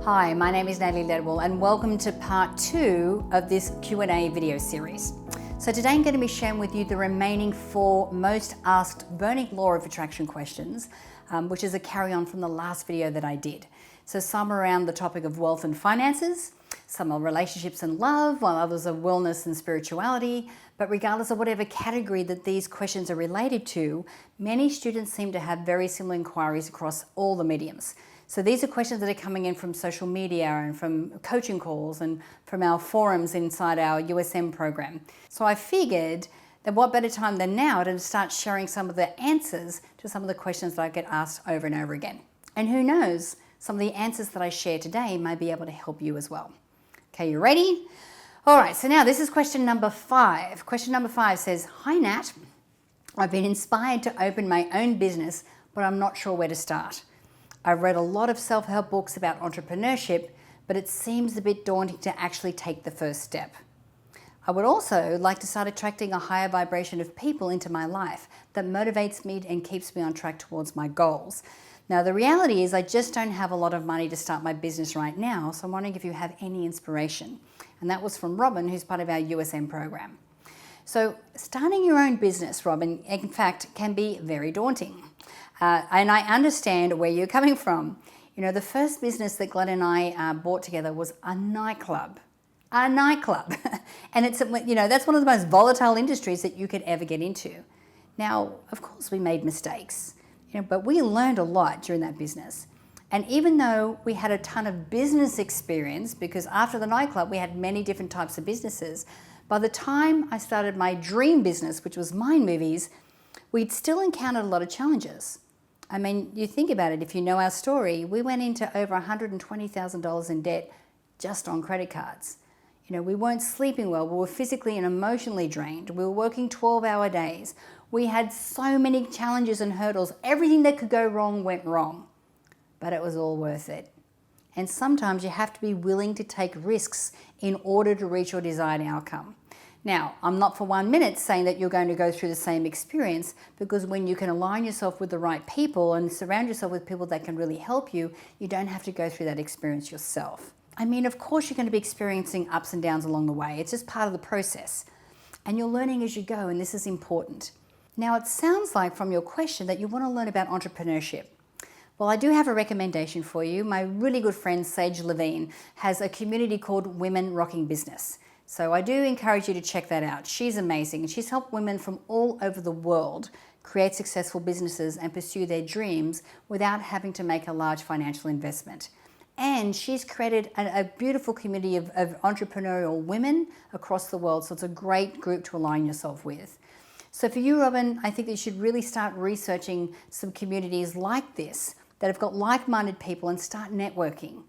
Hi, my name is Natalie Ledwell and welcome to part 2 of this Q&A video series. So today I'm going to be sharing with you the remaining 4 most asked burning law of attraction questions, which is a carry on from the last video that I did. So some around the topic of wealth and finances, some are relationships and love, while others are wellness and spirituality. But regardless of whatever category that these questions are related to, many students seem to have very similar inquiries across all the mediums. So these are questions that are coming in from social media and from coaching calls and from our forums inside our USM program. So I figured that what better time than now to start sharing some of the answers to some of the questions that I get asked over and over again. And who knows, some of the answers that I share today may be able to help you as well. Okay, you ready? All right, so now this is question number 5. Question number 5 says, "Hi Nat, I've been inspired to open my own business, but I'm not sure where to start. I've read a lot of self-help books about entrepreneurship, but it seems a bit daunting to actually take the first step. I would also like to start attracting a higher vibration of people into my life that motivates me and keeps me on track towards my goals. Now, the reality is I just don't have a lot of money to start my business right now, so I'm wondering if you have any inspiration." And that was from Robin, who's part of our USM program. So starting your own business, Robin, in fact, can be very daunting. And I understand where you're coming from. You know, the first business that Glenn and I bought together was a nightclub. A nightclub. And it's, you know, that's one of the most volatile industries that you could ever get into. Now, of course, we made mistakes, you know, but we learned a lot during that business. And even though we had a ton of business experience, because after the nightclub, we had many different types of businesses, by the time I started my dream business, which was Mind Movies, we'd still encountered a lot of challenges. I mean, you think about it, if you know our story, we went into over $120,000 in debt just on credit cards. You know, we weren't sleeping well, we were physically and emotionally drained, we were working 12-hour days. We had so many challenges and hurdles, everything that could go wrong went wrong, but it was all worth it. And sometimes you have to be willing to take risks in order to reach your desired outcome. Now, I'm not for 1 minute saying that you're going to go through the same experience, because when you can align yourself with the right people and surround yourself with people that can really help you, you don't have to go through that experience yourself. I mean, of course you're going to be experiencing ups and downs along the way. It's just part of the process. And you're learning as you go, and this is important. Now, it sounds like from your question that you want to learn about entrepreneurship. Well, I do have a recommendation for you. My really good friend, Sage Levine, has a community called Women Rocking Business. So I do encourage you to check that out. She's amazing, and she's helped women from all over the world create successful businesses and pursue their dreams without having to make a large financial investment. And she's created a beautiful community of entrepreneurial women across the world, so it's a great group to align yourself with. So for you, Robin, I think that you should really start researching some communities like this that have got like-minded people and start networking.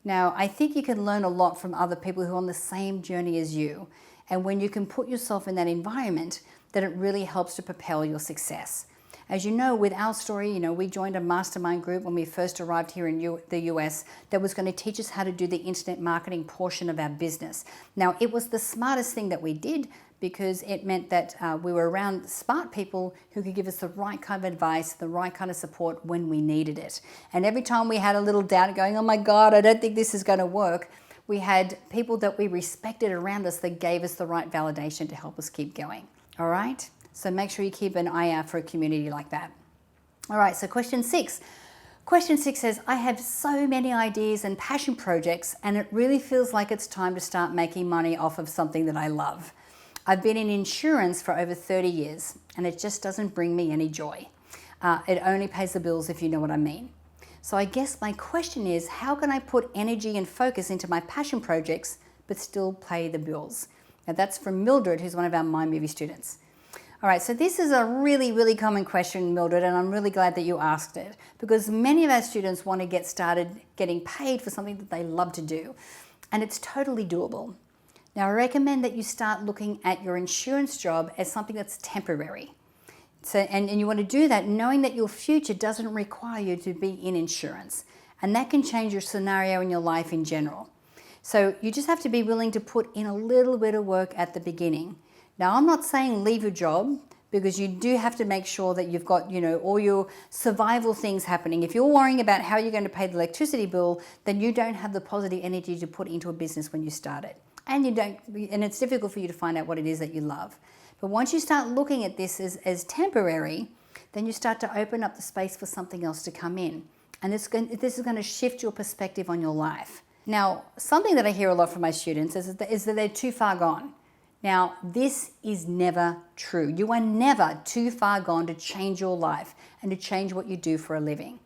Now, I think you can learn a lot from other people who are on the same journey as you. And when you can put yourself in that environment, then it really helps to propel your success. As you know, with our story, you know, we joined a mastermind group when we first arrived here in the US that was going to teach us how to do the internet marketing portion of our business. Now, it was the smartest thing that we did, because it meant that we were around smart people who could give us the right kind of advice, the right kind of support when we needed it. And every time we had a little doubt going, oh my God, I don't think this is going to work, we had people that we respected around us that gave us the right validation to help us keep going. All right? So make sure you keep an eye out for a community like that. All right, so question 6. Question 6 says, "I have so many ideas and passion projects, and it really feels like it's time to start making money off of something that I love. I've been in insurance for over 30 years, and it just doesn't bring me any joy. It only pays the bills, if you know what I mean. So I guess my question is, how can I put energy and focus into my passion projects but still pay the bills?" Now that's from Mildred, who's one of our Mind Movie students. All right, so this is a really, really common question, Mildred, and I'm really glad that you asked it, because many of our students want to get started getting paid for something that they love to do, and it's totally doable. Now, I recommend that you start looking at your insurance job as something that's temporary. So, and you want to do that knowing that your future doesn't require you to be in insurance, and that can change your scenario in your life in general. So you just have to be willing to put in a little bit of work at the beginning. Now, I'm not saying leave your job, because you do have to make sure that you've got, all your survival things happening. If you're worrying about how you're going to pay the electricity bill, then you don't have the positive energy to put into a business when you start it. And it's difficult for you to find out what it is that you love. But once you start looking at this as temporary, then you start to open up the space for something else to come in. And this is going to shift your perspective on your life. Now, something that I hear a lot from my students is that they're too far gone. Now, this is never true. You are never too far gone to change your life and to change what you do for a living.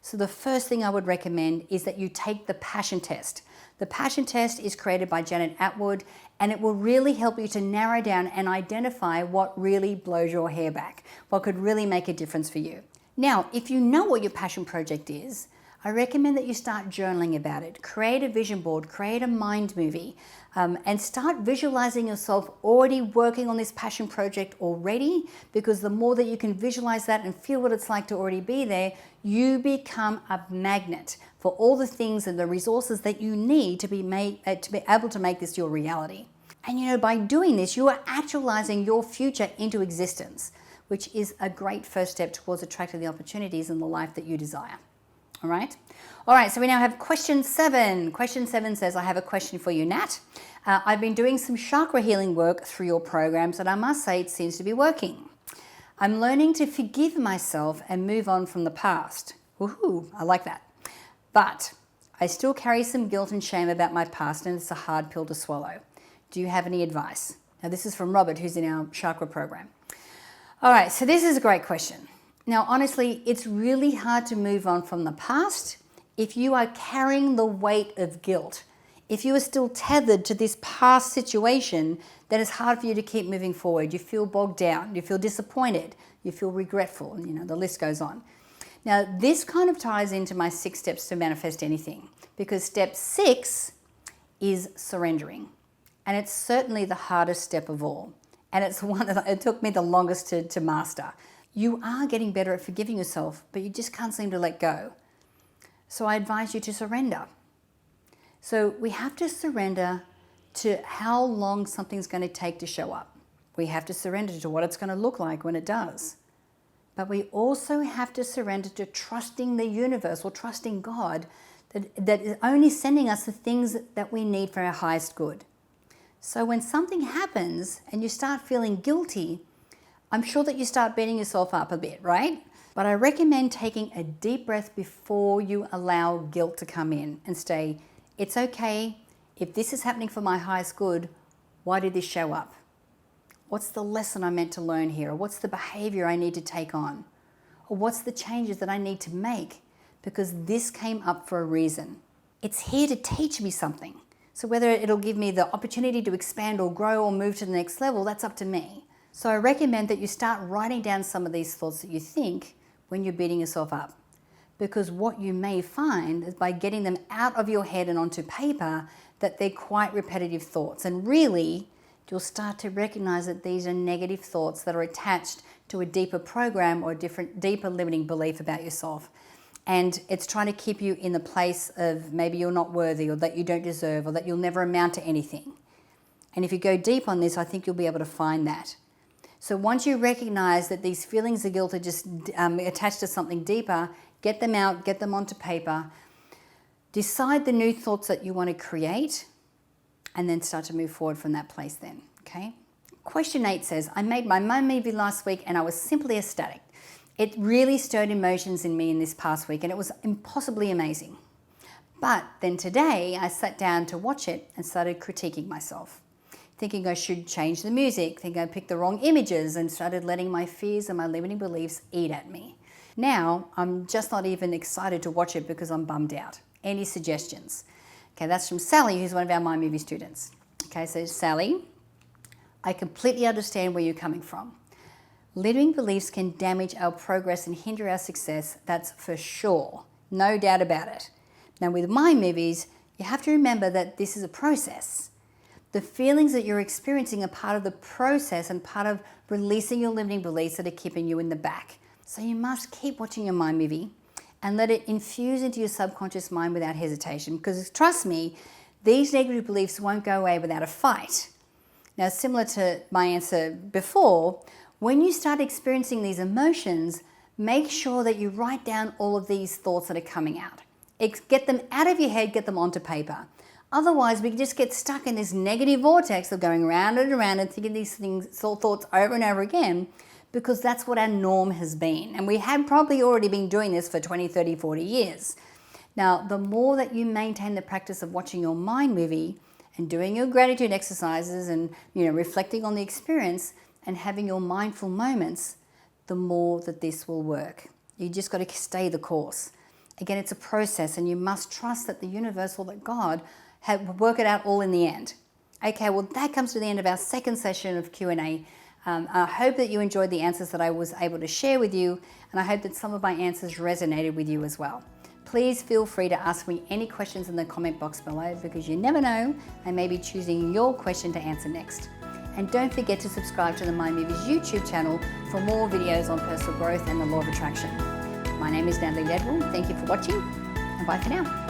So the first thing I would recommend is that you take the passion test. The passion test is created by Janet Attwood, and it will really help you to narrow down and identify what really blows your hair back, what could really make a difference for you. Now, if you know what your passion project is, I recommend that you start journaling about it. Create a vision board, create a mind movie, and start visualizing yourself already working on this passion project already, because the more that you can visualize that and feel what it's like to already be there, you become a magnet for all the things and the resources that you need to be able to make this your reality. And by doing this, you are actualizing your future into existence, which is a great first step towards attracting the opportunities in the life that you desire. All right, so we now have question 7. Question 7 says, I have a question for you, Nat. I've been doing some chakra healing work through your programs, and I must say it seems to be working. I'm learning to forgive myself and move on from the past. Woohoo, I like that. But I still carry some guilt and shame about my past, and it's a hard pill to swallow. Do you have any advice? Now, this is from Robert, who's in our chakra program. All right, so this is a great question. Now, honestly, it's really hard to move on from the past if you are carrying the weight of guilt. If you are still tethered to this past situation, then it's hard for you to keep moving forward. You feel bogged down, you feel disappointed, you feel regretful, and the list goes on. Now, this kind of ties into my 6 steps to manifest anything, because step 6 is surrendering. And it's certainly the hardest step of all. And it's one that it took me the longest to master. You are getting better at forgiving yourself, but you just can't seem to let go. So I advise you to surrender. So we have to surrender to how long something's going to take to show up. We have to surrender to what it's going to look like when it does. But we also have to surrender to trusting the universe or trusting God that is only sending us the things that we need for our highest good. So when something happens and you start feeling guilty, I'm sure that you start beating yourself up a bit, right? But I recommend taking a deep breath before you allow guilt to come in and say, it's okay, if this is happening for my highest good, why did this show up? What's the lesson I'm meant to learn here? Or what's the behavior I need to take on? Or what's the changes that I need to make? Because this came up for a reason. It's here to teach me something. So whether it'll give me the opportunity to expand or grow or move to the next level, that's up to me. So I recommend that you start writing down some of these thoughts that you think when you're beating yourself up. Because what you may find is by getting them out of your head and onto paper, that they're quite repetitive thoughts. And really, you'll start to recognize that these are negative thoughts that are attached to a deeper program or a deeper limiting belief about yourself. And it's trying to keep you in the place of maybe you're not worthy or that you don't deserve or that you'll never amount to anything. And if you go deep on this, I think you'll be able to find that. So once you recognize that these feelings of guilt are just attached to something deeper, get them out, get them onto paper, decide the new thoughts that you want to create, and then start to move forward from that place then, okay? Question 8 says, I made my mum movie last week and I was simply ecstatic. It really stirred emotions in me in this past week and it was impossibly amazing. But then today I sat down to watch it and started critiquing myself, thinking I should change the music, thinking I picked the wrong images and started letting my fears and my limiting beliefs eat at me. Now I'm just not even excited to watch it because I'm bummed out. Any suggestions? Okay, that's from Sally, who's one of our My Movie students. Okay, so Sally, I completely understand where you're coming from. Limiting beliefs can damage our progress and hinder our success, that's for sure. No doubt about it. Now with My Movies, you have to remember that this is a process. The feelings that you're experiencing are part of the process and part of releasing your limiting beliefs that are keeping you in the back. So you must keep watching your My Movie and let it infuse into your subconscious mind without hesitation, because trust me, these negative beliefs won't go away without a fight. Now, similar to my answer before, When you start experiencing these emotions, make sure that you write down all of these thoughts that are coming out. Get them out of your head, get them onto paper. Otherwise, we just get stuck in this negative vortex of going round and around and thinking these thoughts over and over again, because that's what our norm has been. And we have probably already been doing this for 20, 30, 40 years. Now, the more that you maintain the practice of watching your mind movie and doing your gratitude exercises and reflecting on the experience and having your mindful moments, the more that this will work. You just got to stay the course. Again, it's a process, and you must trust that the universe or that God will work it out all in the end. Okay, well, that comes to the end of our second session of Q&A. I hope that you enjoyed the answers that I was able to share with you, and I hope that some of my answers resonated with you as well. Please feel free to ask me any questions in the comment box below, because you never know, I may be choosing your question to answer next. And don't forget to subscribe to the Mind Movers YouTube channel for more videos on personal growth and the law of attraction. My name is Natalie Ledwell. Thank you for watching, and bye for now.